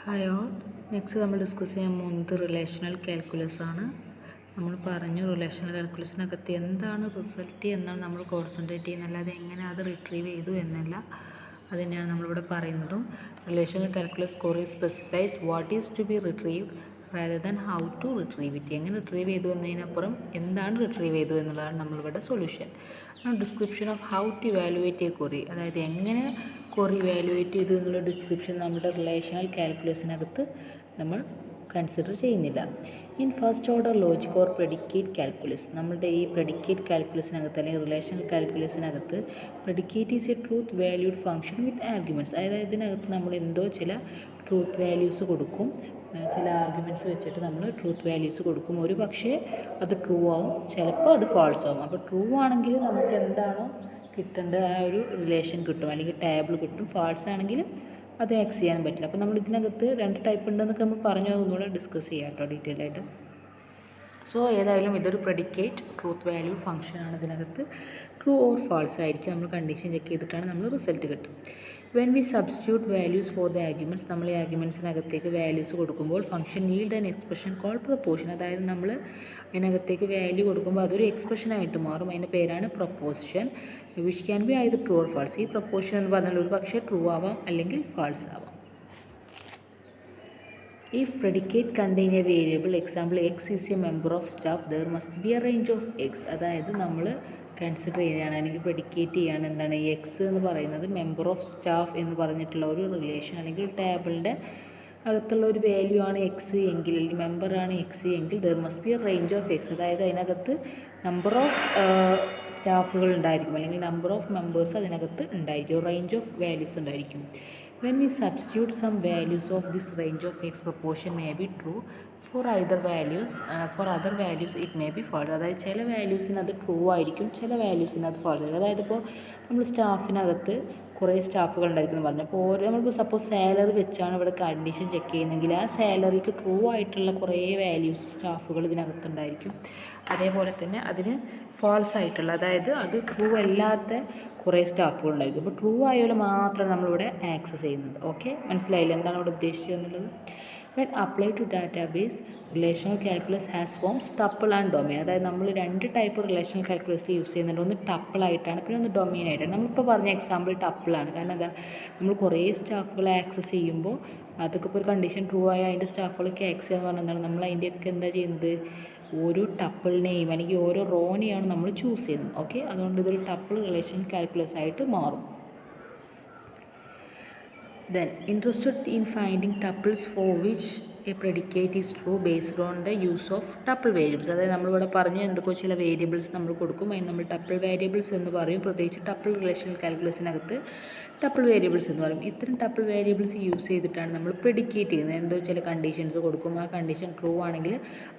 Hi all. Next നമ്മൾ discuss ചെയ്യാൻ പോകുന്നത് റിലേഷണൽ കാൽക്കുലസ് ആണ്. നമ്മൾ പറഞ്ഞു റിലേഷണൽ കാൽക്കുലസിനകത്ത് എന്താണ് റിസൾട്ട് എന്നാണ് നമ്മൾ കോൺസെൻട്രേറ്റ് ചെയ്യുന്നത്, അല്ലാതെ എങ്ങനെ അത് റിട്രീവ് ചെയ്തു എന്നല്ല. അത് തന്നെയാണ് നമ്മളിവിടെ പറയുന്നതും. റിലേഷണൽ കാൽക്കുലസ് കുറേ specifies what is to be retrieved rather than how to retrieve it. എങ്ങനെ റിട്രീവ് ചെയ്തു എന്നതിനപ്പുറം എന്താണ് റിട്രീവ് ചെയ്തു എന്നുള്ളതാണ് നമ്മളിവിടെ solution. Description of how to evaluate a query, അതായത് എങ്ങനെ ക്വറി ഇവാലുവേറ്റ് ചെയ്തു എന്നുള്ള ഡിസ്ക്രിപ്ഷൻ നമ്മുടെ റിലേഷണൽ കാൽക്കുലസിനകത്ത് നമ്മൾ കൺസിഡർ ചെയ്യുന്നില്ല. In first order logic or predicate calculus, നമ്മുടെ ഈ പ്രെഡിക്കേറ്റ് കാൽക്കുലസിനകത്ത് അല്ലെങ്കിൽ റിലേഷണൽ കാൽക്കുലസിനകത്ത് predicate is a truth valued function with arguments. അതായത് ഇതിനകത്ത് നമ്മൾ എന്തോ ചില ട്രൂത്ത് വാല്യൂസ് കൊടുക്കും, ചില ആർഗ്യുമെൻറ്റ്സ് വെച്ചിട്ട് നമ്മൾ ട്രൂത്ത് വാല്യൂസ് കൊടുക്കും. ഒരു പക്ഷേ അത് ട്രൂ ആവും, ചിലപ്പോൾ അത് ഫാൾസ് ആവും. അപ്പോൾ ട്രൂ ആണെങ്കിൽ നമുക്ക് എന്താണോ കിട്ടേണ്ടത് ആ ഒരു റിലേഷൻ കിട്ടും, അല്ലെങ്കിൽ ടേബിൾ കിട്ടും. ഫാൾസ് ആണെങ്കിൽ അത് ആക്സ് ചെയ്യാൻ പറ്റില്ല. അപ്പോൾ നമ്മൾ ഇതിനകത്ത് രണ്ട് ടൈപ്പ് ഉണ്ടെന്നൊക്കെ നമ്മൾ പറഞ്ഞു, അതൊന്നുകൂടെ ഡിസ്കസ് ചെയ്യാം കേട്ടോ ഡീറ്റെയിൽ ആയിട്ട്. സോ ഏതായാലും ഇതൊരു പ്രെഡിക്കേറ്റ് ട്രൂത്ത് വാല്യൂ ഫംഗ്ഷനാണ്. ഇതിനകത്ത് ട്രൂ ഓർ ഫാൾസ് ആയിരിക്കും നമ്മൾ കണ്ടീഷൻ ചെക്ക് ചെയ്തിട്ടാണ് നമ്മൾ റിസൾട്ട് കിട്ടും. When we substitute values for the arguments, നമ്മൾ ഈ ആർഗ്യുമെൻറ്റ്സിനകത്തേക്ക് വാല്യൂസ് കൊടുക്കുമ്പോൾ function yield an expression call proportion. അതായത് നമ്മൾ അതിനകത്തേക്ക് വാല്യൂ കൊടുക്കുമ്പോൾ അതൊരു എക്സ്പ്രഷനായിട്ട് മാറും. അതിൻ്റെ പേരാണ് proposition, which can be either true or false. ഈ പ്രൊപ്പോഷൻ എന്ന് പറഞ്ഞാൽ ഒരു പക്ഷേ ട്രൂ ആവാം അല്ലെങ്കിൽ ഫാൾസ് ആവാം. If predicate contain a variable, example x is a member of staff, there must be a range of x. അതായത് നമ്മൾ കൺസിഡർ ചെയ്യുകയാണ് അല്ലെങ്കിൽ പ്രെഡിക്കേറ്റ് ചെയ്യുകയാണ് എന്താണ് ഈ എക്സ് എന്ന് പറയുന്നത് മെമ്പർ ഓഫ് സ്റ്റാഫ് എന്ന് പറഞ്ഞിട്ടുള്ള ഒരു റിലേഷൻ അല്ലെങ്കിൽ ടേബിളിൻ്റെ അകത്തുള്ള ഒരു വാല്യൂ ആണ് എക്സ് എങ്കിൽ, അല്ലെങ്കിൽ മെമ്പറാണ് എക്സ് എങ്കിൽ there must be A range of X. അതായത് അതിനകത്ത് നമ്പർ ഓഫ് സ്റ്റാഫുകൾ ഉണ്ടായിരിക്കും, അല്ലെങ്കിൽ നമ്പർ ഓഫ് മെമ്പേഴ്സ് അതിനകത്ത് ഉണ്ടായിരിക്കും, റേഞ്ച് ഓഫ് വാല്യൂസ് ഉണ്ടായിരിക്കും. When we substitute some values of this range of x, proportion may be true for other values it may be false. അതായത് ചില വാല്യൂസിന് അത് ട്രൂ ആയിരിക്കും, ചില വാല്യൂസിന് അത് ഫാൾസ് ആയിരിക്കും. അതായത് ഇപ്പോൾ നമ്മൾ സ്റ്റാഫിനകത്ത് കുറേ സ്റ്റാഫുകൾ ഉണ്ടായിരിക്കും എന്ന് പറഞ്ഞു. അപ്പോൾ നമ്മളിപ്പോൾ സപ്പോസ് സാലറി വെച്ചാണ് ഇവിടെ കണ്ടീഷൻ ചെക്ക് ചെയ്യുന്നതെങ്കിൽ ആ സാലറിക്ക് ട്രൂ ആയിട്ടുള്ള കുറേ വാല്യൂസ് സ്റ്റാഫുകൾ ഇതിനകത്തുണ്ടായിരിക്കും. അതേപോലെ തന്നെ അതിന് ഫാൾസ് ആയിട്ടുള്ള, അതായത് അത് ട്രൂ അല്ലാത്ത കുറേ സ്റ്റാഫുകൾ ഉണ്ടായിരിക്കും. അപ്പോൾ ട്രൂ ആയാലും മാത്രമാണ് നമ്മളിവിടെ ആക്സസ് ചെയ്യുന്നത്. ഓക്കെ, മനസ്സിലായില്ല എന്താണ് ഇവിടെ ഉദ്ദേശിച്ചത് എന്നുള്ളത്. When apply to database relational calculus has forms tuple and domain. അതായത് നമ്മൾ രണ്ട് ടൈപ്പ് റിലേഷണൽ കാൽക്കുലസ് യൂസ് ചെയ്യുന്നുണ്ട്. ഒന്ന് ടപ്പിളായിട്ടാണ്, പിന്നെ ഒന്ന് ഡൊമെയിൻ ആയിട്ടാണ്. നമ്മളിപ്പോൾ പറഞ്ഞ എക്സാമ്പിൾ ടപ്പിളാണ്. കാരണം എന്താ, നമ്മൾ കുറേ സ്റ്റാഫുകളെ ആക്സസ് ചെയ്യുമ്പോൾ അതൊക്കെ ഇപ്പോൾ ഒരു കണ്ടീഷൻ ട്രൂ ആയ അതിൻ്റെ സ്റ്റാഫുകളൊക്കെ ആക്സസ് ചെയ്യുക എന്ന് പറഞ്ഞാൽ എന്താണ്, നമ്മൾ അതിൻ്റെയൊക്കെ എന്താ ചെയ്യുന്നത്, ഓരോ ടപ്പിളിനെയും അല്ലെങ്കിൽ ഓരോ റോനെയാണ് നമ്മൾ ചൂസ് ചെയ്യുന്നത്. ഓക്കെ, അതുകൊണ്ട് ഇതൊരു ടപ്പിൾ റിലേഷൻ കാൽക്കുലസ് ആയിട്ട് മാറും. Then interested in finding tuples for which a predicate is true based on the use of tuple variables. അതായത് നമ്മളിവിടെ പറഞ്ഞു എന്തൊക്കെ ചില വേരിയബിൾസ് നമ്മൾ കൊടുക്കും, അതിന് നമ്മൾ ടപ്പിൾ വേരിയബിൾസ് എന്ന് പറയും. പ്രത്യേകിച്ച് ടപ്പിൾ റിലേഷണൽ കാൽക്കുലസിനകത്ത് ടപ്പിൾ വേരിയബിൾസ് എന്ന് പറയും. ഇത്തരം ടപ്പിൾ വേരിയബിൾസ് യൂസ് ചെയ്തിട്ടാണ് നമ്മൾ പ്രെഡിക്കേറ്റ് ചെയ്യുന്നത്. എന്തോ ചില കണ്ടീഷൻസ് കൊടുക്കും, ആ കണ്ടീഷൻ ട്രൂ ആണെങ്കിൽ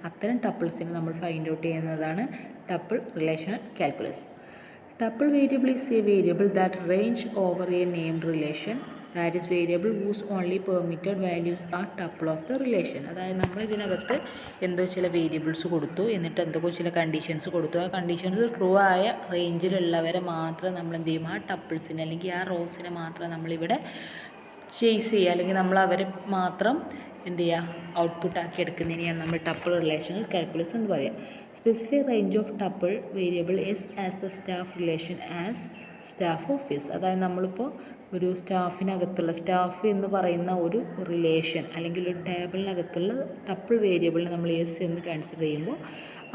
അത്തരം ടപ്പിൾസിനെ നമ്മൾ ഫൈൻഡ് ഔട്ട് ചെയ്യുന്നതാണ് tuple relational calculus. Tuple variable is a variable that range over a named relation, that is variable whose only permitted values are tuple of the relation. അതായത് നമ്മൾ ഇതിനകത്ത് എന്തോ ചില വേരിയബിൾസ് കൊടുത്തു, എന്നിട്ട് എന്തൊക്കെ ചില കണ്ടീഷൻസ് കൊടുത്തു. ആ കണ്ടീഷൻസ് ട്രൂ ആയ റേഞ്ചിലുള്ളവരെ മാത്രം നമ്മൾ എന്ത് ചെയ്യും, ആ ടപ്പിൾസിനെ അല്ലെങ്കിൽ ആ റോസിനെ മാത്രം നമ്മളിവിടെ ചേസ് ചെയ്യുക, അല്ലെങ്കിൽ നമ്മൾ അവരെ മാത്രം എന്ത് ചെയ്യുക, ഔട്ട്പുട്ട് ആക്കി എടുക്കുന്നതിനെയാണ് നമ്മൾ ടപ്പിൾ റിലേഷണൽ കാൽക്കുലസ് എന്ന് പറയുക. Specific range of tuple variable is as the staff relation as staff office. അതായത് നമ്മളിപ്പോൾ ഒരു സ്റ്റാഫിനകത്തുള്ള സ്റ്റാഫ് എന്ന് പറയുന്ന ഒരു റിലേഷൻ അല്ലെങ്കിൽ ഒരു ടേബിളിനകത്തുള്ള ടപ്പിൾ വേരിയബിളിനെ നമ്മൾ എസ് എന്ന് കൺസിഡർ ചെയ്യുമ്പോൾ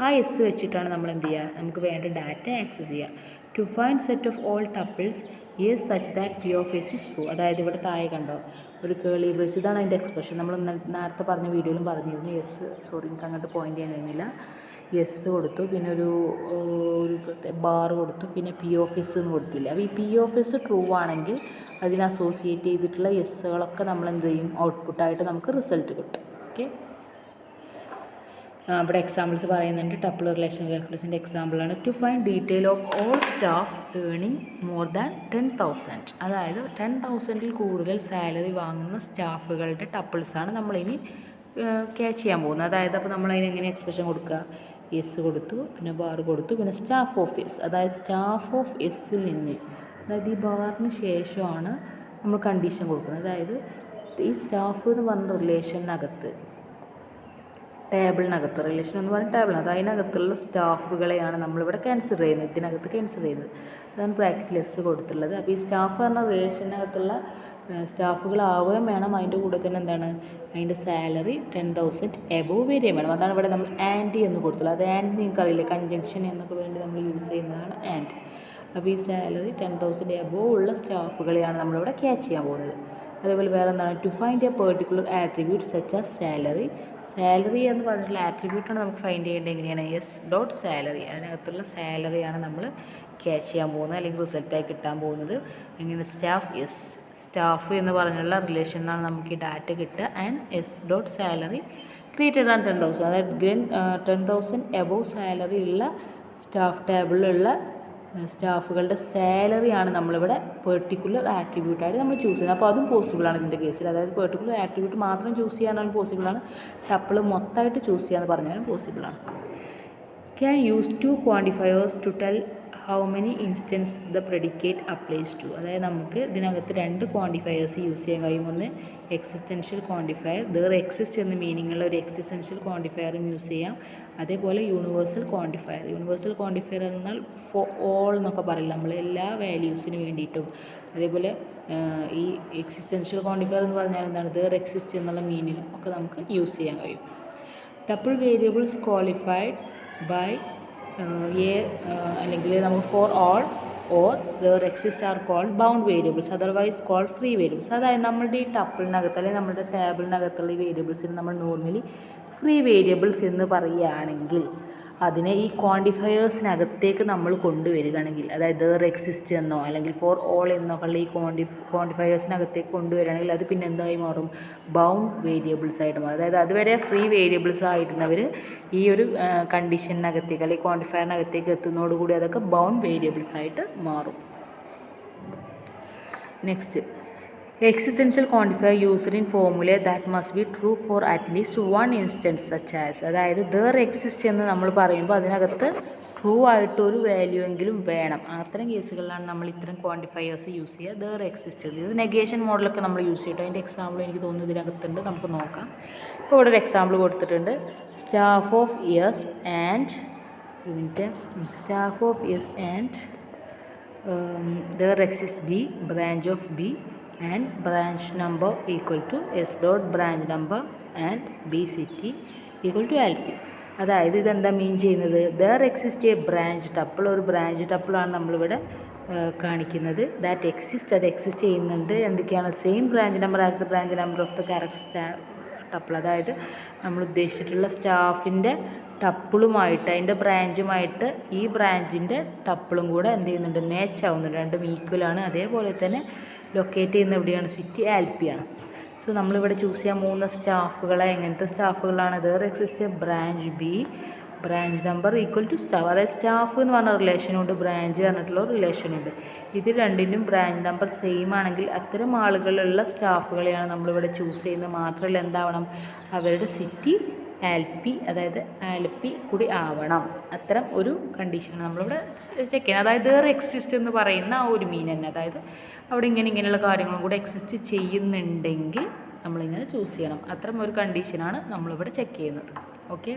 ആ എസ് വെച്ചിട്ടാണ് നമ്മൾ എന്ത് ചെയ്യുക, നമുക്ക് വേണ്ട ഡാറ്റ ആക്സസ് ചെയ്യുക. To find set of all tuples S such that P of S is true. അതായത് ഇവിടെ താഴെ കണ്ടോ ഒരു കേളി ബ്രേസ്, ഇതാണ് അതിൻ്റെ എക്സ്പ്രഷൻ. നമ്മൾ നേരത്തെ പറഞ്ഞ വീഡിയോയിലും പറഞ്ഞിരുന്നു. എനിക്ക് അങ്ങോട്ട് പോയിൻ്റ് ചെയ്യാൻ കഴിയുന്നില്ല. എസ് കൊടുത്തു, പിന്നെ ഒരു ബാർ കൊടുത്തു, പിന്നെ പി ഓഫ് എസ് എന്ന് കൊടുത്തില്ല. അപ്പോൾ ഈ പി ഓഫ് എസ് ട്രൂ ആണെങ്കിൽ അതിന് അസോസിയേറ്റ് ചെയ്തിട്ടുള്ള എസ്സുകളൊക്കെ നമ്മൾ എന്ത് ചെയ്യും, ഔട്ട്പുട്ടായിട്ട് നമുക്ക് റിസൾട്ട് കിട്ടും. ഓക്കെ, ഇവിടെ എക്സാമ്പിൾസ് പറയുന്നുണ്ട്. ടപ്പിൾ റിലേഷൻ കാൽക്കുലസിൻ്റെ എക്സാമ്പിളാണ് to find detail of all staff earning more than 10,000. അതായത് 10,000-ൽ കൂടുതൽ സാലറി വാങ്ങുന്ന സ്റ്റാഫുകളുടെ ടപ്പിൾസാണ് നമ്മളിനി ക്യാച്ച് ചെയ്യാൻ പോകുന്നത്. അതായത് അപ്പോൾ നമ്മളതിന് എങ്ങനെ എക്സ്പ്രഷൻ കൊടുക്കുക, എസ് കൊടുത്തു, പിന്നെ ബാർ കൊടുത്തു, പിന്നെ സ്റ്റാഫ് ഓഫ് എസ്. അതായത് സ്റ്റാഫ് ഓഫ് എസ്സിൽ നിന്ന്, അതായത് ഈ ബാറിന് ശേഷമാണ് നമ്മൾ കണ്ടീഷൻ കൊടുക്കുന്നത്. അതായത് ഈ സ്റ്റാഫ് എന്ന് പറഞ്ഞ റിലേഷനകത്ത് ടേബിളിനകത്ത് റിലേഷൻ എന്ന് പറഞ്ഞാൽ ടേബിളിനകത്ത് അതിനകത്തുള്ള സ്റ്റാഫുകളെയാണ് നമ്മളിവിടെ കൺസിഡർ ചെയ്യുന്നത്, ഇതിനകത്ത് കൺസിഡർ ചെയ്യുന്നത്. അതാണ് ബ്രാക്കറ്റിൽ എസ് കൊടുത്തിട്ടുള്ളത്. അപ്പോൾ ഈ സ്റ്റാഫ് പറഞ്ഞ റിലേഷനകത്തുള്ള സ്റ്റാഫുകളാവുകയും വേണം. അതിൻ്റെ കൂടെ തന്നെ എന്താണ്, അതിൻ്റെ സാലറി 10,000 എബോവ് വരികയും വേണം. അതാണ് ഇവിടെ നമ്മൾ ആൻഡ് എന്ന് കൊടുത്തുള്ളത്. അത് ആൻഡ് നിങ്ങൾക്കറിയില്ലേ, കൺജങ്ഷൻ എന്നൊക്കെ വേണ്ടി നമ്മൾ യൂസ് ചെയ്യുന്നതാണ് ആൻഡ്. അപ്പോൾ ഈ സാലറി 10,000 എബോവ് ഉള്ള സ്റ്റാഫുകളെയാണ് നമ്മളിവിടെ ക്യാച്ച് ചെയ്യാൻ പോകുന്നത്. അതേപോലെ വേറെ എന്താണ്, to find a particular attribute such as salary. Salary എന്ന് പറഞ്ഞിട്ടുള്ള ആട്രിബ്യൂട്ടാണ് നമുക്ക് ഫൈൻഡ് ചെയ്യേണ്ടത്. എങ്ങനെയാണ്, എസ് ഡോട്ട് സാലറി, അതിനകത്തുള്ള സാലറിയാണ് നമ്മൾ ക്യാച്ച് ചെയ്യാൻ പോകുന്നത് അല്ലെങ്കിൽ റിസൾട്ടായി കിട്ടാൻ പോകുന്നത്. എങ്ങനെ, സ്റ്റാഫ് എസ്, സ്റ്റാഫ് എന്ന് പറഞ്ഞുള്ള റിലേഷൻ എന്നാണ് നമുക്ക് ഈ ഡാറ്റ കിട്ടുക. And S dot salary greater than 10,000, അതായത് 10,000 എബോവ് സാലറി ഉള്ള സ്റ്റാഫ് ടേബിളിലുള്ള സ്റ്റാഫുകളുടെ സാലറിയാണ് നമ്മളിവിടെ പെർട്ടിക്കുലർ ആട്രിബ്യൂട്ടായിട്ട് നമ്മൾ ചൂസ് ചെയ്യുന്നത്. അപ്പോൾ അതും പോസിബിളാണ് ഇതിൻ്റെ കേസിൽ. അതായത് പെർട്ടിക്കുലർ ആട്രിബ്യൂട്ട് മാത്രം ചൂസ് ചെയ്യാനാണ് പോസിബിളാണ്, ടപ്പിൾ മൊത്തമായിട്ട് ചൂസ് ചെയ്യാന്ന് പറഞ്ഞാലും പോസിബിളാണ്. Can use two quantifiers to tell how many instances the predicate applies to. അതായത് നമുക്ക് ഇതിനകത്ത് 2 ക്വാണ്ടിഫയേഴ്സ് യൂസ് ചെയ്യാൻ കഴിയും. ഒന്ന് എക്സിസ്റ്റൻഷ്യൽ ക്വാണ്ടിഫയർ, ദർ എക്സിസ്റ്റ് എന്ന മീനിങ്ങുള്ള ഒരു എക്സിസ്റ്റൻഷ്യൽ ക്വാണ്ടിഫയറും യൂസ് ചെയ്യാം. അതേപോലെ യൂണിവേഴ്സൽ ക്വാണ്ടിഫയർ. യൂണിവേഴ്സൽ ക്വാണ്ടിഫയർ എന്നാൽ ഫോർ ഓൾ എന്നൊക്കെ പറയില്ല, നമ്മൾ എല്ലാ വാല്യൂസിന് വേണ്ടിയിട്ടും. അതേപോലെ ഈ എക്സിസ്റ്റൻഷ്യൽ ക്വാണ്ടിഫയർ എന്ന് പറഞ്ഞാൽ എന്താണ്, ദർ എക്സിസ്റ്റ് എന്നുള്ള മീനിങ്ങും ഒക്കെ നമുക്ക് യൂസ് ചെയ്യാൻ കഴിയും. ടപ്പിൾ വേരിയബിൾസ് ക്വാളിഫൈഡ് ബൈ അല്ലെങ്കിൽ നമുക്ക് for all or there exist are called bound variables, otherwise called free variables. അതായത് നമ്മുടെ ഈ ടപ്പിളിനകത്ത് അല്ലെങ്കിൽ നമ്മുടെ ടേബിളിനകത്തുള്ള ഈ വേരിയബിൾസിന് നമ്മൾ നോർമലി ഫ്രീ വേരിയബിൾസ് എന്ന് പറയുകയാണെങ്കിൽ അതിനെ ഈ ക്വാണ്ടിഫയേഴ്സിനകത്തേക്ക് നമ്മൾ കൊണ്ടുവരികയാണെങ്കിൽ, അതായത് ദർ എക്സിസ്റ്റ് എന്നോ അല്ലെങ്കിൽ ഫോർ ഓൾ എന്നൊക്കെ ഉള്ള ഈ ക്വാണ്ടിഫയേഴ്സിനകത്തേക്ക് കൊണ്ടുവരികയാണെങ്കിൽ അത് പിന്നെ എന്തായി മാറും, ബൗണ്ട് വേരിയബിൾസ് ആയിട്ട് മാറും. അതായത് അതുവരെ ഫ്രീ വേരിയബിൾസ് ആയിരുന്നവർ ഈ ഒരു കണ്ടീഷനകത്തേക്ക് അല്ലെങ്കിൽ ക്വാണ്ടിഫയറിനകത്തേക്ക് എത്തുന്നതോടുകൂടി അതൊക്കെ ബൗണ്ട് വേരിയബിൾസ് ആയിട്ട് മാറും. Next, existential quantifier used in formula that must be true for at least one instance such as. അതായത് there exist എന്ന് നമ്മൾ പറയുമ്പോൾ അതിനകത്ത് ട്രൂ ആയിട്ടൊരു വാല്യൂ എങ്കിലും വേണം. അത്തരം കേസുകളിലാണ് നമ്മൾ ഇത്തരം ക്വാണ്ടിഫയേഴ്സ് യൂസ് ചെയ്യുക. there exist, ഇത് നെഗേഷൻ മോഡലൊക്കെ നമ്മൾ യൂസ് ചെയ്തിട്ട് അതിൻ്റെ എക്സാമ്പിൾ എനിക്ക് തോന്നുന്നു ഇതിനകത്തുണ്ട്, നമുക്ക് നോക്കാം. ഇപ്പോൾ ഇവിടെ ഒരു എക്സാമ്പിൾ കൊടുത്തിട്ടുണ്ട്. Staff of S and there exists B, branch of B and branch number equal to S dot branch number and B city equal to LP. അതായത് ഇതെന്താ മീൻ ചെയ്യുന്നത്, there exists a branch tuple, ഒരു branch ടപ്പിളാണ് നമ്മളിവിടെ കാണിക്കുന്നത്. That exist, അത് exist ചെയ്യുന്നുണ്ട്. എന്തൊക്കെയാണ്, same branch number as the branch number of the character tuple. അതായത് നമ്മൾ ഉദ്ദേശിച്ചിട്ടുള്ള സ്റ്റാഫിൻ്റെ ടപ്പിളുമായിട്ട് അതിൻ്റെ ബ്രാഞ്ചുമായിട്ട് ഈ ബ്രാഞ്ചിൻ്റെ ടപ്പിളും കൂടെ എന്ത് ചെയ്യുന്നുണ്ട്, മാച്ച് ആവുന്നുണ്ട്, രണ്ടും ഈക്വലാണ്. അതേപോലെ തന്നെ ലൊക്കേറ്റ് ചെയ്യുന്ന എവിടെയാണ്, സിറ്റി ആൽപ്പിയാണ്. സോ നമ്മളിവിടെ ചൂസ് ചെയ്യാൻ 3 സ്റ്റാഫുകളെ എങ്ങനത്തെ സ്റ്റാഫുകളാണ്, there exist branch B, branch number equal to staff. അതായത് സ്റ്റാഫ് എന്ന് പറഞ്ഞ റിലേഷനുണ്ട്, ബ്രാഞ്ച് പറഞ്ഞിട്ടുള്ള റിലേഷനുണ്ട്. ഇത് രണ്ടിനും ബ്രാഞ്ച് നമ്പർ സെയിം ആണെങ്കിൽ അത്തരം ആളുകളുള്ള സ്റ്റാഫുകളെയാണ് നമ്മളിവിടെ ചൂസ് ചെയ്യുന്നത്. മാത്രമല്ല എന്താവണം, അവരുടെ സിറ്റി ആൽപ്പി, അതായത് ആൽപ്പി കൂടി ആവണം. അത്തരം ഒരു കണ്ടീഷനാണ് നമ്മളിവിടെ ചെക്ക് ചെയ്യുന്നത്. അതായത് ദർ എക്സിസ്റ്റ് എന്ന് പറയുന്ന ആ ഒരു മീൻ തന്നെ, അതായത് അവിടെ ഇങ്ങനെയുള്ള കാര്യങ്ങളും കൂടെ എക്സിസ്റ്റ് ചെയ്യുന്നുണ്ടെങ്കിൽ നമ്മളിങ്ങനെ ചൂസ് ചെയ്യണം. അത്തരം ഒരു കണ്ടീഷനാണ് നമ്മളിവിടെ ചെക്ക് ചെയ്യുന്നത്. ഓക്കെ,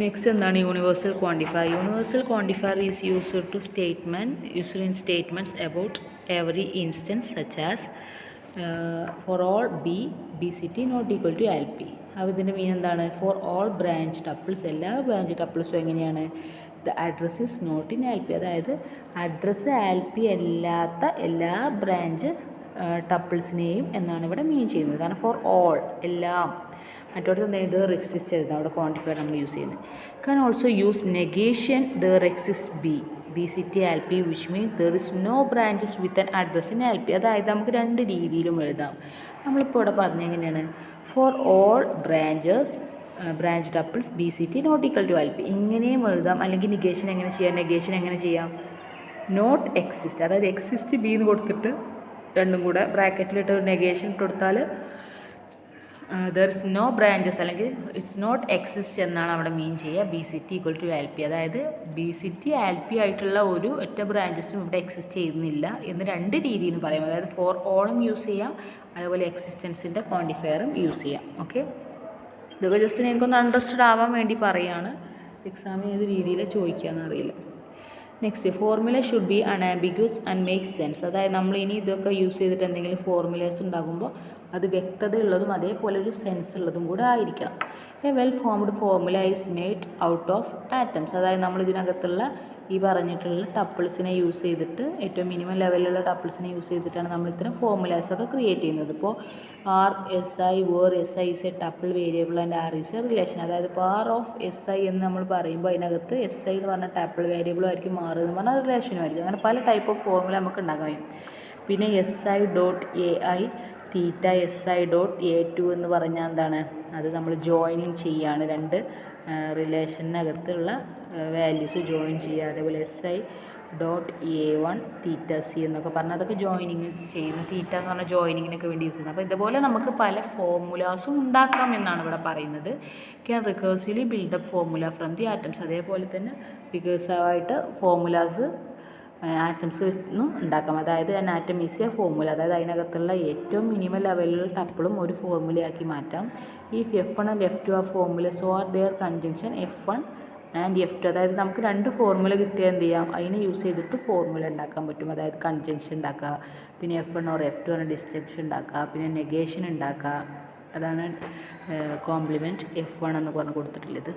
നെക്സ്റ്റ് എന്താണ് universal quantifier. Universal quantifier is used in statements about every instance such as for all B city not equal to L P. അപ്പോൾ ഇതിൻ്റെ മീൻ എന്താണ്, ഫോർ ഓൾ ബ്രാഞ്ച് ടപ്പിൾസ്, എല്ലാ ബ്രാഞ്ച് ടപ്പിൾസും എങ്ങനെയാണ്, the address is not in L P. അതായത് address L P അല്ലാത്ത എല്ലാ branch ടപ്പിൾസിനെയും എന്നാണ് ഇവിടെ മീൻ ചെയ്യുന്നത്. കാരണം ഫോർ ഓൾ എല്ലാം, മറ്റോടത്ത് എന്തെങ്കിലും ദർ എക്സിസ്റ്റ് എഴുതാം, അവിടെ ക്വാണ്ടിഫയർ നമ്മൾ യൂസ് ചെയ്യുന്നത്. Can also use negation there exist B city L P which means there is no branches with an address in L P. അതായത് നമുക്ക് 2 രീതിയിലും എഴുതാം. നമ്മളിപ്പോൾ ഇവിടെ പറഞ്ഞ എങ്ങനെയാണ്, for all branch tuples B city not equal to L P ഇങ്ങനെയും എഴുതാം. അല്ലെങ്കിൽ നെഗേഷൻ എങ്ങനെ ചെയ്യാം, നോട്ട് എക്സിസ്റ്റ്, അതായത് എക്സിസ്റ്റ് ബി എന്ന് കൊടുത്തിട്ട് രണ്ടും കൂടെ ബ്രാക്കറ്റിലിട്ട് ഒരു നെഗേഷൻ കൊടുത്താൽ ദർ ഇസ് നോ ബ്രാഞ്ചസ് അല്ലെങ്കിൽ ഇറ്റ്സ് നോട്ട് എക്സിസ്റ്റ് എന്നാണ് അവിടെ മീൻ ചെയ്യുക. ബി സിറ്റി ഈക്വൽ ടു ആൽപി, അതായത് ബി സിറ്റി ആൽപി ആയിട്ടുള്ള ഒരു ഒറ്റ ബ്രാഞ്ചസും ഇവിടെ എക്സിസ്റ്റ് ചെയ്യുന്നില്ല എന്ന് രണ്ട് രീതിയിൽ പറയാം. അതായത് ഫോർ ഓളും യൂസ് ചെയ്യാം, അതുപോലെ എക്സിസ്റ്റൻസിൻ്റെ ക്വാണ്ടിഫയറും യൂസ് ചെയ്യാം. ഓക്കെ, ഇതൊക്കെ ജസ്റ്റ് നിങ്ങൾക്കൊന്ന് അണ്ടർസ്റ്റാൻഡ് ആവാൻ വേണ്ടി പറയുകയാണ്. എക്സാമിന് ഏത് രീതിയിൽ ചോദിക്കുകയെന്ന് അറിയില്ല. Next, formula should be unambiguous and make sense. അതായത് നമ്മൾ ഇനി ഇതൊക്കെ യൂസ് ചെയ്തിട്ട് എന്തെങ്കിലും ഫോർമുലേസ് ഉണ്ടാകുമ്പോൾ അത് വ്യക്തതയുള്ളതും അതേപോലെ ഒരു സെൻസ് ഉള്ളതും കൂടെ ആയിരിക്കണം. A well formed formula is made out of atoms. അതായത് നമ്മൾ ഇതിനകത്തുള്ള ഈ പറഞ്ഞിട്ടുള്ള ടപ്പിൾസിനെ യൂസ് ചെയ്തിട്ട്, ഏറ്റവും മിനിമം ലെവലിലുള്ള ടപ്പിൾസിനെ യൂസ് ചെയ്തിട്ടാണ് നമ്മൾ ഇത്തരം ഫോർമുലാസൊക്കെ ക്രിയേറ്റ് ചെയ്യുന്നത്. ഇപ്പോൾ R S I where S I is a tuple variable and R is a relation. അതായത് ഇപ്പോൾ ആർ ഓഫ് എസ് ഐ എന്ന് നമ്മൾ പറയുമ്പോൾ അതിനകത്ത് എസ് ഐ എന്ന് പറഞ്ഞാൽ ടപ്പിൾ വേരിയബിളും ആയിരിക്കും, ആർ എന്ന് പറഞ്ഞാൽ റിലേഷനും ആയിരിക്കും. അങ്ങനെ പല ടൈപ്പ് ഓഫ് ഫോർമുല നമുക്ക് ഉണ്ടാക്കാൻ കഴിയും. പിന്നെ S I dot A I theta S I dot A two എന്ന് പറഞ്ഞാൽ എന്താണ്, അത് നമ്മൾ ജോയിനിങ് ചെയ്യുകയാണ്, രണ്ട് റിലേഷനകത്തുള്ള വാല്യൂസ് ജോയിൻ ചെയ്യുക. അതേപോലെ S I dot A one theta C എന്നൊക്കെ പറഞ്ഞാൽ അതൊക്കെ ജോയിനിങ് ചെയ്യുന്ന, തീറ്റ എന്ന് പറഞ്ഞാൽ ജോയിനിങ്ങിനൊക്കെ വേണ്ടി യൂസ് ചെയ്യുന്നത്. അപ്പോൾ ഇതുപോലെ നമുക്ക് പല ഫോർമുലാസും ഉണ്ടാക്കാം എന്നാണ് ഇവിടെ പറയുന്നത്. Can recursively build up formula from the atoms. അതേപോലെ തന്നെ റിക്കേഴ്സീവായിട്ട് ഫോർമുലാസ് ആറ്റംസ് വെച്ചൊന്നും ഉണ്ടാക്കാം. അതായത് an atom is a formula, അതായത് അതിനകത്തുള്ള ഏറ്റവും മിനിമം ലെവലിലുള്ള ടപ്പിളും ഒരു ഫോർമുലയാക്കി മാറ്റാം. If F one and F two are formula so are their conjunction F one and F two. അതായത് നമുക്ക് രണ്ട് ഫോർമുല കിട്ടിയാൽ എന്ത് ചെയ്യാം, അതിനെ യൂസ് ചെയ്തിട്ട് ഫോർമുല ഉണ്ടാക്കാൻ പറ്റും. അതായത് കൺജങ്ഷൻ ഉണ്ടാക്കുക, പിന്നെ F one or F to ആണ് ഡിസ്ട്രക്ഷൻ ഉണ്ടാക്കുക, പിന്നെ നെഗേഷൻ ഉണ്ടാക്കുക. അതാണ് കോംപ്ലിമെൻറ്റ് എഫ് വൺ എന്ന് പറഞ്ഞ് കൊടുത്തിട്ടുള്ളത്.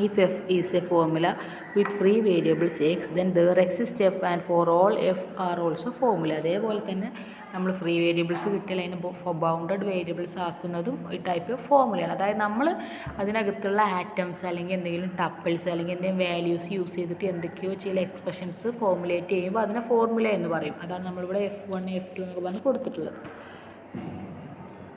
If f is a formula with free variables x, then there exists f and for all f are also formula. അതേപോലെ തന്നെ നമ്മൾ ഫ്രീ വേരിയബിൾസ് കിട്ടിയാൽ അതിന് ബൗണ്ടഡ് വേരിയബിൾസ് ആക്കുന്നതും ഈ ടൈപ്പ് ഓഫ് ഫോർമുലയാണ്. അതായത് നമ്മൾ അതിനകത്തുള്ള ആറ്റംസ് അല്ലെങ്കിൽ എന്തെങ്കിലും ടപ്പിൾസ് അല്ലെങ്കിൽ എന്തെങ്കിലും വാല്യൂസ് യൂസ് ചെയ്തിട്ട് എന്തൊക്കെയോ ചില എക്സ്പ്രഷൻസ് ഫോർമുലേറ്റ് ചെയ്യുമ്പോൾ അതിനെ ഫോർമുല എന്ന് പറയും. അതാണ് നമ്മളിവിടെ എഫ് വൺ എഫ് ടു എന്നൊക്കെ പറഞ്ഞ് കൊടുത്തിട്ടുള്ളത്.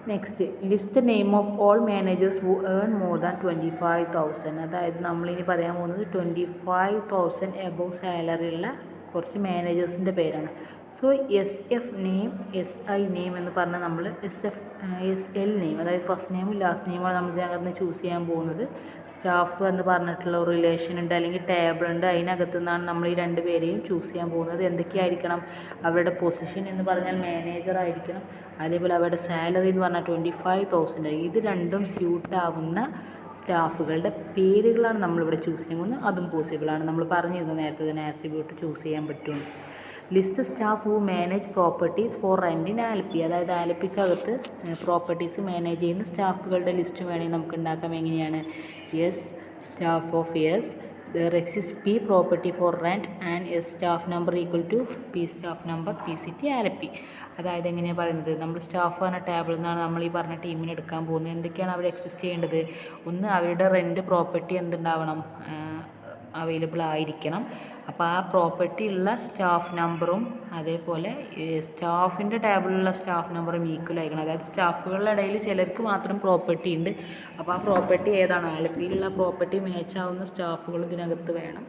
Next, list name of all managers who earn more than 25,000. അതായത് നമ്മളിനി പറയാൻ പോകുന്നത് 25,000 എബോവ് സാലറി ഉള്ള കുറച്ച് മാനേജേഴ്സിൻ്റെ പേരാണ്. So S F name, S I name എന്ന് പറഞ്ഞാൽ നമ്മൾ എസ് എൽ നെയിം, അതായത് ഫസ്റ്റ് നെയിമും ലാസ്റ്റ് നെയിമാണ് നമ്മൾ ഇതിനകത്ത് ചൂസ് ചെയ്യാൻ പോകുന്നത്. സ്റ്റാഫ് എന്ന് പറഞ്ഞിട്ടുള്ള ഒരു റിലേഷൻ ഉണ്ട് അല്ലെങ്കിൽ ടേബിൾ ഉണ്ട്, അതിനകത്ത് നിന്നാണ് നമ്മൾ ഈ രണ്ട് പേരെയും ചൂസ് ചെയ്യാൻ പോകുന്നത്. എന്തൊക്കെയായിരിക്കണം, അവരുടെ പൊസിഷൻ എന്ന് പറഞ്ഞാൽ മാനേജർ ആയിരിക്കണം, അതേപോലെ അവരുടെ സാലറി എന്ന് പറഞ്ഞാൽ 25,000. ഇത് രണ്ടും സ്യൂട്ടാവുന്ന സ്റ്റാഫുകളുടെ പേരുകളാണ് നമ്മളിവിടെ ചൂസ് ചെയ്യാൻ പോകുന്നത്. അതും പോസിബിളാണ്, നമ്മൾ പറഞ്ഞിരുന്നു നേരത്തെ തന്നെ ആട്രിബ്യൂട്ട് ചൂസ് ചെയ്യാൻ പറ്റും. List staff who manage properties for rent in Alleppey. അതായത് ആലപ്പിക്കകത്ത് പ്രോപ്പർട്ടീസ് മാനേജ് ചെയ്യുന്ന സ്റ്റാഫുകളുടെ ലിസ്റ്റ് വേണമെങ്കിൽ നമുക്ക് ഉണ്ടാക്കാം. എങ്ങനെയാണ്, S staff of S there exist P property for rent and S staff number equal to P staff number P city Alleppey. അതായത് എങ്ങനെയാണ് പറയുന്നത്, നമ്മൾ സ്റ്റാഫ് എന്ന ടേബിളിൽ നിന്നാണ് നമ്മൾ ഈ പറഞ്ഞ ടീമിന് എടുക്കാൻ പോകുന്നത്. എന്തൊക്കെയാണ് അവർ എക്സിസ്റ്റ് ചെയ്യേണ്ടത്, ഒന്ന് അവരുടെ റെൻറ്റ് പ്രോപ്പർട്ടി എന്തുണ്ടാവണം, അവൈലബിൾ ആയിരിക്കണം. അപ്പോൾ ആ പ്രോപ്പർട്ടി ഉള്ള സ്റ്റാഫ് നമ്പറും അതേപോലെ സ്റ്റാഫിൻ്റെ ടേബിളിലുള്ള സ്റ്റാഫ് നമ്പറും ഈക്വൽ ആയിരിക്കണം. അതായത് സ്റ്റാഫുകളുടെ ഇടയിൽ ചിലർക്ക് മാത്രം പ്രോപ്പർട്ടി ഉണ്ട്. അപ്പോൾ ആ പ്രോപ്പർട്ടി ഏതാണ്, ആലപ്പിയിലുള്ള പ്രോപ്പർട്ടി മാച്ചാവുന്ന സ്റ്റാഫുകൾ ഇതിനകത്ത് വേണം.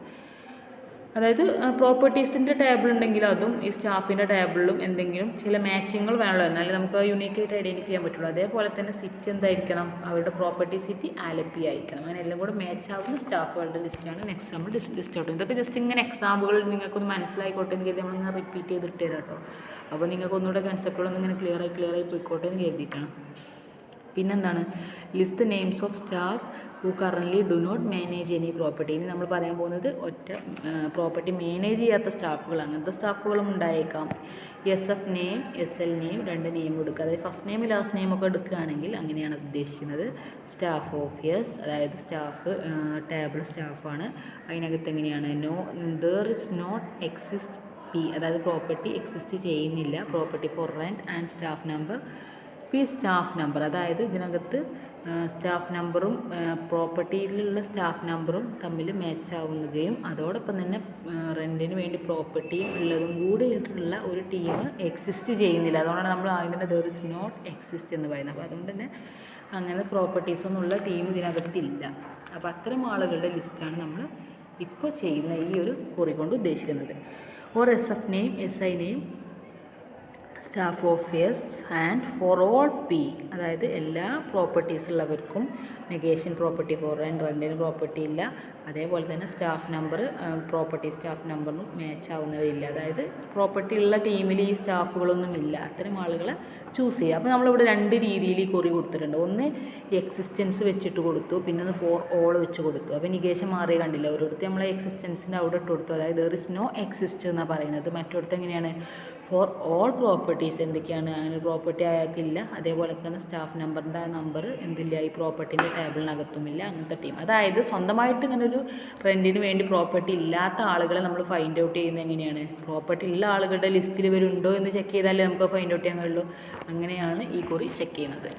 അതായത് പ്രോപ്പർട്ടീസിൻ്റെ ടേബിൾ ഉണ്ടെങ്കിൽ അതും ഈ സ്റ്റാഫിൻ്റെ ടേബിളിലും എന്തെങ്കിലും ചില മാച്ചിങ്ങൾ വേണമല്ലോ, എന്നാലും നമുക്ക് യൂണീക്കായിട്ട് ഐഡൻറ്റിഫൈ ചെയ്യാൻ പറ്റുള്ളൂ. അതേപോലെ തന്നെ സിറ്റി എന്തായിരിക്കണം, അവരുടെ പ്രോപ്പർട്ടി സിറ്റി ആലപ്പി ആയിരിക്കണം. അങ്ങനെ എല്ലാം കൂടെ മാച്ചാവുന്ന സ്റ്റാഫുകളുടെ ലിസ്റ്റാണ് നെക്സ്റ്റ് നമ്മൾ ലിസ്റ്റ് ഔട്ട്. ഇതൊക്കെ ജസ്റ്റ് ഇങ്ങനെ എക്സാമ്പിൾ നിങ്ങൾക്കൊന്ന് മനസ്സിലായിക്കോട്ടെ എന്ന് കരുതി നമ്മളിങ്ങനെ റിപ്പീറ്റ് ചെയ്തിട്ട് തരാം കേട്ടോ. അപ്പോൾ നിങ്ങൾക്ക് ഒന്നുകൂടെ കൺസെപ്റ്റുകളൊന്നും ഇങ്ങനെ ക്ലിയർ ആയി പോയിക്കോട്ടെ എന്ന് കരുതിയിട്ടാണ്. പിന്നെന്താണ്, list names of staff who currently do not manage any property. ഇനി നമ്മൾ പറയാൻ പോകുന്നത് ഒറ്റ പ്രോപ്പർട്ടി മാനേജ് ചെയ്യാത്ത സ്റ്റാഫുകൾ, അങ്ങനത്തെ സ്റ്റാഫുകളും ഉണ്ടായേക്കാം. S F name, S L name, രണ്ട് നെയിം കൊടുക്കുക. അതായത് ഫസ്റ്റ് നെയിം ലാസ്റ്റ് നെയിം ഒക്കെ എടുക്കുകയാണെങ്കിൽ അങ്ങനെയാണ് ഉദ്ദേശിക്കുന്നത്. സ്റ്റാഫ് ഓഫ് യെസ്, അതായത് സ്റ്റാഫ് ടേബിൾ സ്റ്റാഫാണ്. അതിനകത്ത് എങ്ങനെയാണ്, no there is not exist P, അതായത് പ്രോപ്പർട്ടി എക്സിസ്റ്റ് ചെയ്യുന്നില്ല, property for rent and staff number P staff number. അതായത് ഇതിനകത്ത് സ്റ്റാഫ് നമ്പറും പ്രോപ്പർട്ടിയിലുള്ള സ്റ്റാഫ് നമ്പറും തമ്മിൽ മാച്ച് ആവുകയും അതോടൊപ്പം തന്നെ റെൻറ്റിന് വേണ്ടി പ്രോപ്പർട്ടിയും ഉള്ളതും കൂടി ഇട്ടുള്ള ഒരു ടീം എക്സിസ്റ്റ് ചെയ്യുന്നില്ല. അതുകൊണ്ടാണ് നമ്മൾ അതിൻ്റെ ദർ ഇസ് നോട്ട് എക്സിസ്റ്റ് എന്ന് പറയുന്നത്. അപ്പോൾ അതുകൊണ്ട് തന്നെ അങ്ങനെ പ്രോപ്പർട്ടീസൊന്നുള്ള ടീം ഇതിനകത്തില്ല. അപ്പോൾ അത്തരം ആളുകളുടെ ലിസ്റ്റാണ് നമ്മൾ ഇപ്പോൾ ചെയ്യുന്ന ഈ ഒരു കുറി കൊണ്ട് ഉദ്ദേശിക്കുന്നത്. Or S F name, S I name, staff of S and for all P, അതായത് എല്ലാ പ്രോപ്പർട്ടീസ് ഉള്ളവർക്കും നെഗേഷൻ പ്രോപ്പർട്ടി ഫോർ ആൻഡ് റെൻറ്റിന് പ്രോപ്പർട്ടി ഇല്ല. അതേപോലെ തന്നെ സ്റ്റാഫ് നമ്പർ പ്രോപ്പർട്ടി സ്റ്റാഫ് നമ്പറിനും മാച്ച് ആവുന്നവരില്ല. അതായത് പ്രോപ്പർട്ടി ഉള്ള ടീമിൽ ഈ സ്റ്റാഫുകളൊന്നും ഇല്ല. അത്തരം ആളുകളെ ചൂസ് ചെയ്യുക. അപ്പോൾ നമ്മളിവിടെ രണ്ട് രീതിയിൽ ഈ കുറി കൊടുത്തിട്ടുണ്ട്. ഒന്ന് എക്സിസ്റ്റൻസ് വെച്ചിട്ട് കൊടുത്തു, പിന്നെ ഒന്ന് ഫോർ ഓൾ വെച്ച് കൊടുത്തു. അപ്പോൾ നിഗേഷൻ മാറിയ കണ്ടില്ല, ഒരിടത്ത് നമ്മൾ എക്സിസ്റ്റൻസിൻ്റെ അവിടെ ഇട്ട് കൊടുത്തു, അതായത് ദർ ഇസ് നോ എക്സിസ്റ്റ് എന്നാണ് പറയുന്നത്. മറ്റൊരിടത്ത് എങ്ങനെയാണ് ഫോർ ഓൾ പ്രോപ്പർട്ടീസ് എന്തൊക്കെയാണ്, അങ്ങനെ പ്രോപ്പർട്ടി അയാൾക്കില്ല. അതേപോലെ തന്നെ സ്റ്റാഫ് നമ്പറിൻ്റെ നമ്പർ എന്തില്ല, ഈ പ്രോപ്പർട്ടീൻ്റെ ടേബിളിനകത്തുമില്ല. അങ്ങനത്തെ ടീം, അതായത് സ്വന്തമായിട്ട് ഇങ്ങനെ ഒരു റെൻറ്റിന് വേണ്ടി പ്രോപ്പർട്ടി ഇല്ലാത്ത ആളുകളെ നമ്മൾ ഫൈൻഡ് ഔട്ട് ചെയ്യുന്നത് എങ്ങനെയാണ്, പ്രോപ്പർട്ടി ഉള്ള ആളുകളുടെ ലിസ്റ്റിൽ ഇവരുണ്ടോ എന്ന് ചെക്ക് ചെയ്താലേ നമുക്ക് ഫൈൻഡ് ഔട്ട് ചെയ്യാൻ കഴിയുള്ളൂ. അങ്ങനെയാണ് ഈ കുറി ചെക്ക് ചെയ്യുന്നത്.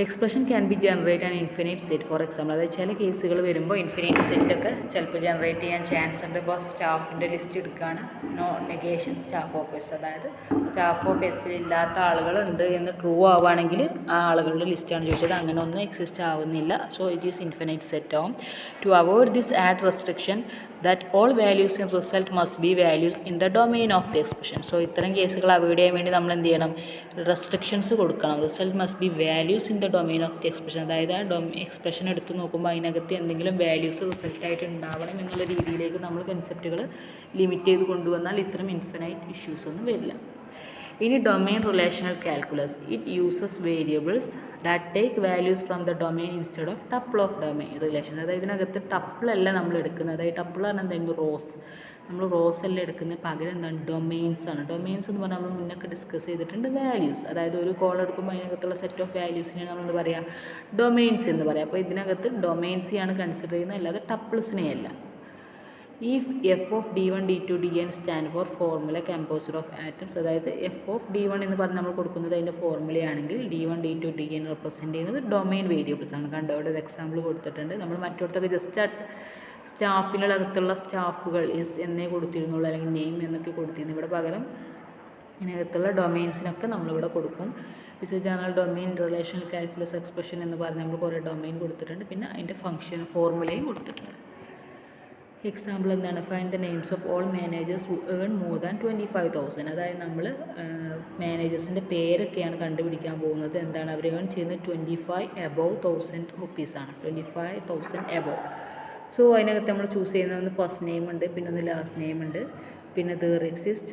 Expression can be generate an infinite set. For example, അതായത് ചില കേസുകൾ വരുമ്പോൾ ഇൻഫിനിറ്റ് സെറ്റൊക്കെ ചിലപ്പോൾ ജനറേറ്റ് ചെയ്യാൻ ചാൻസ് ഉണ്ട്. ഇപ്പോൾ സ്റ്റാഫിൻ്റെ ലിസ്റ്റ് എടുക്കുകയാണ്, no negation staff of S, അതായത് സ്റ്റാഫ് ഓഫ് എസ്സിൽ ഇല്ലാത്ത ആളുകളുണ്ട് എന്ന് ട്രൂ ആവുകയാണെങ്കിൽ ആ ആളുകളുടെ ലിസ്റ്റാണ് ചോദിച്ചത്. അങ്ങനെ ഒന്നും എക്സിസ്റ്റ് ആവുന്നില്ല. So it is infinite set ആവും. To avoid this add restriction that all values in result must be values in the domain of the expression. So ഇത്തരം കേസുകൾ അവോയ്ഡ് ചെയ്യാൻ വേണ്ടി നമ്മൾ എന്ത് ചെയ്യണം, റെസ്ട്രിക്ഷൻസ് കൊടുക്കണം. Result must be values in the domain of the expression, അതായത് ആ എക്സ്പ്രഷൻ എടുത്ത് നോക്കുമ്പോൾ അതിനകത്ത് എന്തെങ്കിലും വാല്യൂസ് റിസൾട്ടായിട്ട് ഉണ്ടാവണം എന്നുള്ള രീതിയിലേക്ക് നമ്മൾ കൺസെപ്റ്റുകൾ ലിമിറ്റ് ചെയ്ത് കൊണ്ടുവന്നാൽ ഇത്തരം ഇൻഫിനൈറ്റ് ഇഷ്യൂസ് ഒന്നും വരില്ല. ഇനി domain relational calculus, it uses variables that take values from the domain instead of tuple of domain relation. അതായത് ഇതിനകത്ത് ടപ്പിളല്ല നമ്മൾ എടുക്കുന്നത്, അതായത് ടപ്പിൾ പറഞ്ഞാൽ എന്തായിരുന്നു, റോസ്. നമ്മൾ റോസ് അല്ല എടുക്കുന്നത്, പകരം എന്താണ്, ഡൊമെയിൻസ് ആണ്. ഡൊമെയിൻസ് എന്ന് പറഞ്ഞാൽ നമ്മൾ മുന്നൊക്കെ ഡിസ്കസ് ചെയ്തിട്ടുണ്ട് വാല്യൂസ്, അതായത് ഒരു കോൾ എടുക്കുമ്പോൾ അതിനകത്തുള്ള സെറ്റ് ഓഫ് വാല്യൂസിനെയാണ് നമ്മൾ പറയുക ഡൊമെയിൻസ് എന്ന് പറയാം. അപ്പോൾ ഇതിനകത്ത് ഡൊമെയിൻസിയാണ് കൺസിഡർ ചെയ്യുന്നത്, അല്ലാതെ ടപ്പിൾസിനെയല്ല. If f of d1 d2 dn stand for formula composed of atoms, അതായത് എഫ് ഓഫ് d1 എന്ന് പറഞ്ഞ് നമ്മൾ കൊടുക്കുന്നത് അതിൻ്റെ ഫോർമുലയാണെങ്കിൽ d1 d2 dn റെപ്രസെൻറ്റ് ചെയ്യുന്നത് ഡൊമെയിൻ വേരിയബിൾസ് ആണ്. കണ്ടോ, അവിടെ ഒരു എക്സാമ്പിൾ കൊടുത്തിട്ടുണ്ട്. നമ്മൾ മറ്റൊരുത്തൊക്കെ ജസ്റ്റ് സ്റ്റാഫിനകത്തുള്ള സ്റ്റാഫുകൾ എസ് എന്നേ കൊടുത്തിരുന്നുള്ളൂ, അല്ലെങ്കിൽ നെയിം എന്നൊക്കെ കൊടുത്തിരുന്നു. ഇവിടെ പകരം ഇതിനകത്തുള്ള ഡൊമെയിൻസിനൊക്കെ നമ്മളിവിടെ കൊടുക്കും. Is A general domain relational calculus expression എന്ന് പറഞ്ഞ് നമ്മൾ കുറേ ഡൊമെയിൻ കൊടുത്തിട്ടുണ്ട്, പിന്നെ അതിൻ്റെ ഫംഗ്ഷൻ ഫോർമുലയും കൊടുത്തിട്ടുണ്ട്. എക്സാമ്പിൾ എന്താണ്, find the names of all managers who earn more than 25,000. അതായത് നമ്മൾ മാനേജേഴ്സിൻ്റെ പേരൊക്കെയാണ് കണ്ടുപിടിക്കാൻ പോകുന്നത്. എന്താണ്, അവർ ഏൺ ചെയ്യുന്നത് 25,000 റുപ്പീസാണ്, 25,000 സോ അതിനകത്ത് നമ്മൾ ചൂസ് ചെയ്യുന്നത് ഒന്ന് ഫസ്റ്റ് നെയിം ഉണ്ട്, പിന്നെ ഒന്ന് ലാസ്റ്റ് നെയിം ഉണ്ട്, പിന്നെ ദർ എക്സിസ്റ്റ്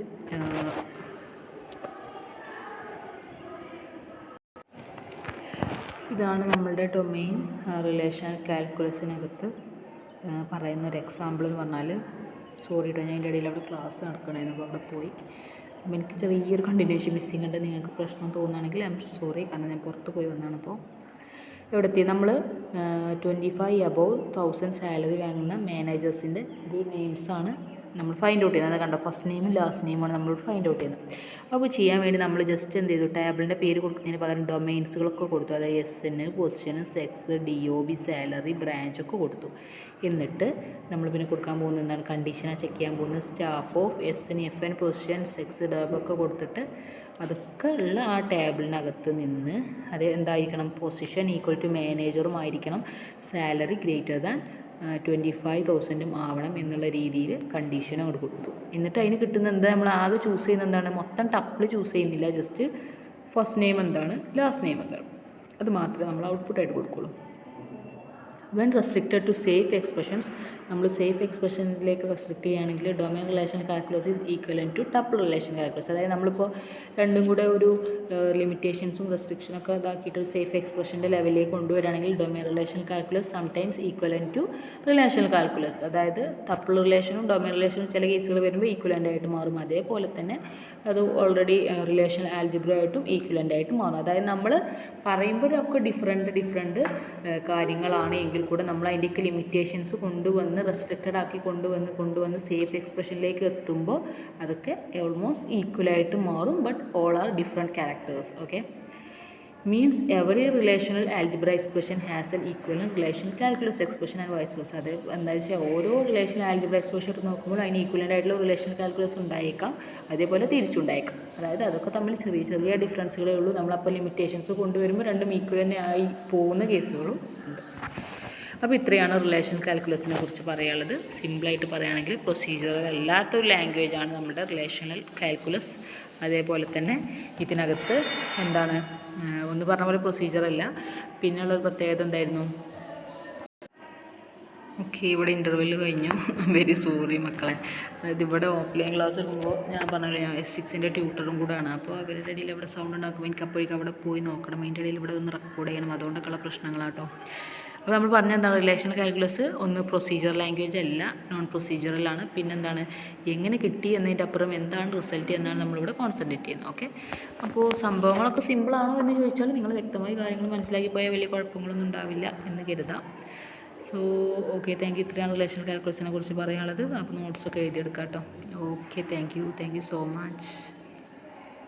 ഇതാണ് നമ്മളുടെ ഡൊമെയിൻ റിലേഷൻ കാൽക്കുലസിനകത്ത് പറയുന്ന ഒരു എക്സാമ്പിൾ എന്ന് പറഞ്ഞാൽ, സോറി കേട്ടോ, ഞാൻ അതിൻ്റെ ഇടയിൽ അവിടെ ക്ലാസ് നടക്കണമായിരുന്നു, അപ്പോൾ അവിടെ പോയി. അപ്പോൾ എനിക്ക് ചെറിയൊരു കണ്ടിന്യൂഷൻ മിസ്സിങ് ഉണ്ട്. നിങ്ങൾക്ക് പ്രശ്നം തോന്നുകയാണെങ്കിൽ ഐ എം സോറി, കാരണം ഞാൻ പുറത്ത് പോയി വന്നതാണ്. അപ്പോൾ ഇവിടെ എത്തി, നമ്മൾ 25,000 സാലറി വാങ്ങുന്ന മാനേജേഴ്സിൻ്റെ ഒരു നെയിംസാണ് നമ്മൾ ഫൈൻഡ് ഔട്ട് ചെയ്യുന്നത്. അത് കണ്ടോ, ഫസ്റ്റ് നെയിമും ലാസ്റ്റ് നെയിമാണ് നമ്മൾ ഫൈൻഡ് ഔട്ട് ചെയ്യുന്നത്. അപ്പോൾ ചെയ്യാൻ വേണ്ടി നമ്മൾ ജസ്റ്റ് എന്ത് ചെയ്തു, ടേബിളിൻ്റെ പേര് കൊടുക്കുന്നതിന് പകരം ഡൊമെയിൻസുകളൊക്കെ കൊടുത്തു. അതായത് SN, position, sex, DOB, salary, branch ഒക്കെ കൊടുത്തു. എന്നിട്ട് നമ്മൾ പിന്നെ കൊടുക്കാൻ പോകുന്നത് എന്താണ്, കണ്ടീഷനാണ് ചെക്ക് ചെയ്യാൻ പോകുന്നത്. Staff of SN, FN, position, sex, DOB ഒക്കെ കൊടുത്തിട്ട് അതൊക്കെ ഉള്ള ആ ടേബിളിനകത്ത് നിന്ന് അത് എന്തായിരിക്കണം, പൊസിഷൻ ഈക്വൽ ടു മാനേജറും ആയിരിക്കണം, സാലറി ഗ്രേറ്റർ ദാൻ 25,000 ആവണം എന്നുള്ള രീതിയിൽ കണ്ടീഷൻ അങ്ങോട്ട് കൊടുത്തു. എന്നിട്ട് അതിന് കിട്ടുന്ന എന്താ, നമ്മൾ ആകെ ചൂസ് ചെയ്യുന്ന എന്താണ്, മൊത്തം ടപ്പിൾ ചൂസ് ചെയ്യുന്നില്ല, ജസ്റ്റ് ഫസ്റ്റ് നെയിം എന്താണ്, ലാസ്റ്റ് നെയിം എന്താണ്, അത് മാത്രമേ നമ്മൾ ഔട്ട്പുട്ടായിട്ട് കൊടുക്കുള്ളൂ. When restricted to safe expressions, നമ്മൾ സേഫ് എക്സ്പ്രഷനിലേക്ക് റെസ്ട്രിക്റ്റ് ചെയ്യുകയാണെങ്കിൽ domain relation calculus is equivalent to tuple relation calculus. അതായത് നമ്മളിപ്പോൾ രണ്ടും കൂടെ ഒരു ലിമിറ്റേഷൻസും റെസ്ട്രിക്ഷനൊക്കെ ഇതാക്കിയിട്ട് ഒരു സേഫ് എക്സ്പ്രഷൻ്റെ ലെവലിലേക്ക് കൊണ്ടുവരികയാണെങ്കിൽ domain relation calculus sometimes equivalent to relational calculus. അതായത് ടപ്പിൾ റിലേഷനും ഡൊമെയിൻ റിലേഷനും ചില കേസുകൾ വരുമ്പോൾ ഈക്വലൻ്റ് ആയിട്ട് മാറും. അതേപോലെ തന്നെ അത് ഓൾറെഡി റിലേഷൻ ആൽജിബ്ര ആയിട്ടും ഈക്വലൻ്റ് ആയിട്ട് മാറും. അതായത് നമ്മൾ പറയുമ്പോഴൊക്കെ ഡിഫറെൻറ്റ് കാര്യങ്ങളാണ് എങ്കിൽ കൂടെ നമ്മൾ അതിൻ്റെയൊക്കെ ലിമിറ്റേഷൻസ് കൊണ്ടുവന്ന് റെസ്ട്രിക്റ്റഡ് ആക്കി കൊണ്ടുവന്ന് സേഫ് എക്സ്പ്രഷനിലേക്ക് എത്തുമ്പോൾ അതൊക്കെ ഓൾമോസ്റ്റ് ഈക്വലായിട്ട് മാറും. But all are different characters. Okay, means every relational algebra expression has an equivalent relation calculus expression and vice versa. അത് എന്താ വെച്ചാൽ ഓരോ റിലേഷണൽ ആൽജിബ്ര എക്സ്പ്രഷൻ എടുത്ത് നോക്കുമ്പോൾ അതിന് ഈക്വലൻ്റ് ആയിട്ടുള്ള റിലേഷൻ കാൽക്കുലസ് ഉണ്ടായേക്കാം, അതേപോലെ തിരിച്ചുണ്ടായേക്കാം. അതായത് അതൊക്കെ തമ്മിൽ ചെറിയ ചെറിയ ഡിഫറൻസുകളേ ഉള്ളൂ. നമ്മളപ്പോൾ ലിമിറ്റേഷൻസ് കൊണ്ടുവരുമ്പോൾ രണ്ടും ഈക്വലൻ്റ് ആയി പോകുന്ന കേസുകളും ഉണ്ട്. അപ്പോൾ ഇത്രയാണ് റിലേഷൻ കാൽക്കുലസിനെ കുറിച്ച് പറയാനുള്ളത്. സിമ്പിളായിട്ട് പറയുകയാണെങ്കിൽ പ്രൊസീജിയറൽ അല്ലാത്തൊരു ലാംഗ്വേജാണ് നമ്മുടെ റിലേഷണൽ കാൽക്കുലസ്. അതേപോലെ തന്നെ ഇതിനകത്ത് എന്താണ് ഒന്ന് പറഞ്ഞ പോലെ പ്രൊസീജിയറല്ല. പിന്നെയുള്ളൊരു പ്രത്യേകത എന്തായിരുന്നു? ഓക്കെ, ഇവിടെ ഇൻ്റർവെൽ കഴിഞ്ഞു. വെരി സോറി മക്കളെ. അതായത് ഇവിടെ ഓഫ്ലൈൻ ക്ലാസ് എടുക്കുമ്പോൾ ഞാൻ പറഞ്ഞല്ലോ, ഞാൻ S6-ൻ്റെ ട്യൂട്ടറും കൂടെയാണ്. അപ്പോൾ അവരുടെ ഇടയിൽ അവിടെ സൗണ്ട് ഉണ്ടാക്കുമ്പോൾ എനിക്ക് അപ്പോഴേക്കും അവിടെ പോയി നോക്കണം. അതിൻ്റെ ഇടയിൽ ഇവിടെ ഒന്ന് റെക്കോർഡ് ചെയ്യണം. അതുകൊണ്ടൊക്കെയുള്ള പ്രശ്നങ്ങളാട്ടോ. അപ്പോൾ നമ്മൾ പറഞ്ഞ എന്താണ്, റിലേഷണൽ കാൽക്കുലസ് ഒന്ന് പ്രൊസീജിയർ ലാംഗ്വേജ് അല്ല, നോൺ പ്രൊസീജിയറലാണ്. പിന്നെന്താണ്, എങ്ങനെ കിട്ടി എന്നതിൻ്റെ അപ്പുറം എന്താണ് റിസൾട്ട് എന്നാണ് നമ്മളിവിടെ കോൺസെൻട്രേറ്റ് ചെയ്യുന്നത്. ഓക്കെ, അപ്പോൾ സംഭവങ്ങളൊക്കെ സിമ്പിളാണോ എന്ന് ചോദിച്ചാൽ നിങ്ങൾ വ്യക്തമായി കാര്യങ്ങൾ മനസ്സിലാക്കി പോയാൽ വലിയ കുഴപ്പങ്ങളൊന്നും ഉണ്ടാവില്ല എന്ന് കരുതാം. So okay, thank you. ഇത്രയാണ് റിലേഷണൽ കാൽക്കുലസിനെ കുറിച്ച് പറയാനുള്ളത്. അപ്പോൾ നോട്ട്സൊക്കെ എഴുതിയെടുക്കാം കേട്ടോ. Okay, thank you so much.